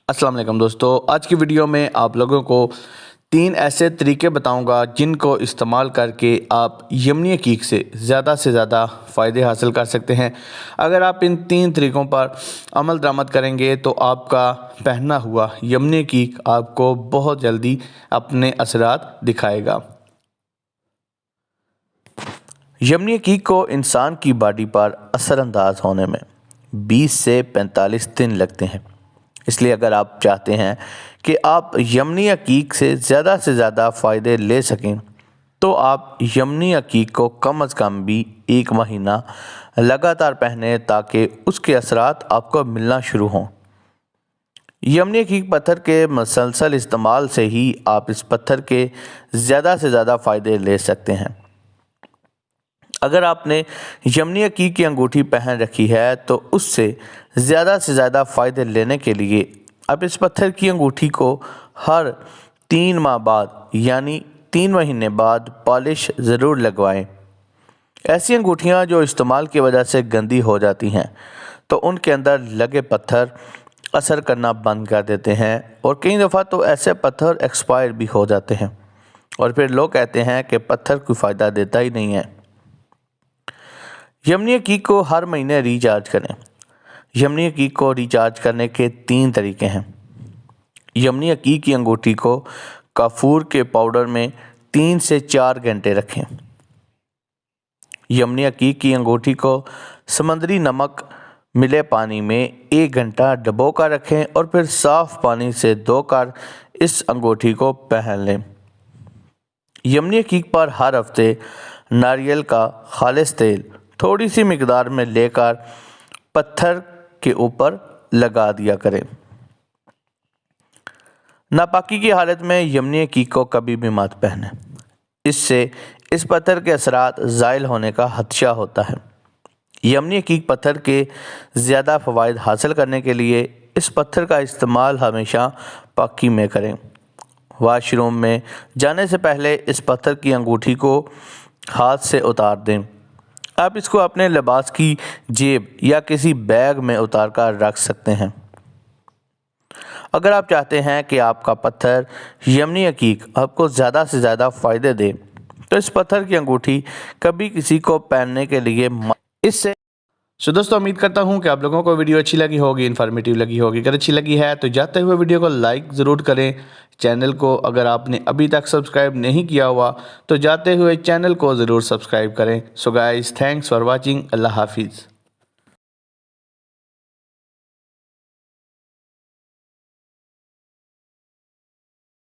अस्सलाम वालेकुम दोस्तों, आज की वीडियो में आप लोगों को 3 ऐसे तरीके बताऊंगा जिनको इस्तेमाल करके आप यमनी हकीक से ज़्यादा फ़ायदे हासिल कर सकते हैं। अगर आप इन 3 तरीक़ों पर अमल दरामद करेंगे तो आपका पहना हुआ यमनी हकीक आपको बहुत जल्दी अपने असरात दिखाएगा। यमनी हकीक को इंसान की बॉडी पर असरअंदाज होने में 20 से 45 दिन लगते हैं। इसलिए अगर आप चाहते हैं कि आप यमनी हकीक से ज़्यादा फ़ायदे ले सकें तो आप यमनी हकीक को कम अज़ कम भी 1 महीना लगातार पहने ताकि उसके असरात आपको मिलना शुरू हों। यमनी हकीक पत्थर के मुसलसल इस्तेमाल से ही आप इस पत्थर के ज़्यादा से ज़्यादा फ़ायदे ले सकते हैं। अगर आपने यमनी हकीक की अंगूठी पहन रखी है तो उससे ज़्यादा फ़ायदे लेने के लिए आप इस पत्थर की अंगूठी को हर 3 माह बाद यानी 3 महीने बाद पॉलिश ज़रूर लगवाएं। ऐसी अंगूठियां जो इस्तेमाल की वजह से गंदी हो जाती हैं तो उनके अंदर लगे पत्थर असर करना बंद कर देते हैं और कई दफ़ा तो ऐसे पत्थर एक्सपायर भी हो जाते हैं और फिर लोग कहते हैं कि पत्थर कोई फ़ायदा देता ही नहीं है। यमनी हकीक को हर महीने रिचार्ज करें। यमनी हकीक को रिचार्ज करने के 3 तरीके हैं। यमनी हकीक की अंगूठी को काफूर के पाउडर में 3 से 4 घंटे रखें। यमनी हकीक की अंगूठी को समंदरी नमक मिले पानी में 1 घंटा डबो कर रखें और फिर साफ़ पानी से धोकर इस अंगूठी को पहन लें। यमनी हकीक पर हर हफ्ते नारियल का खालिस तेल थोड़ी सी मिकदार में लेकर पत्थर के ऊपर लगा दिया करें। नापाकी की हालत में यमनी हकीक को कभी भी मत पहने, इससे इस पत्थर के असरात ज़ाइल होने का खदशा होता है। यमनी हकीक पत्थर के ज़्यादा फ़वाइद हासिल करने के लिए इस पत्थर का इस्तेमाल हमेशा पाकी में करें। वाशरूम में जाने से पहले इस पत्थर की अंगूठी को हाथ से उतार दें। आप इसको अपने लिबास की जेब या किसी बैग में उतार कर रख सकते हैं। अगर आप चाहते हैं कि आपका पत्थर यमनी हकीक आपको ज़्यादा से ज़्यादा फ़ायदे दे तो इस पत्थर की अंगूठी कभी किसी को पहनने के लिए इससे दोस्तों उम्मीद करता हूं कि आप लोगों को वीडियो अच्छी लगी होगी, इन्फॉर्मेटिव लगी होगी। अगर अच्छी लगी है तो जाते हुए वीडियो को लाइक ज़रूर करें। चैनल को अगर आपने अभी तक सब्सक्राइब नहीं किया हुआ तो जाते हुए चैनल को ज़रूर सब्सक्राइब करें। So guys, thanks for watching. अल्लाह हाफिज़।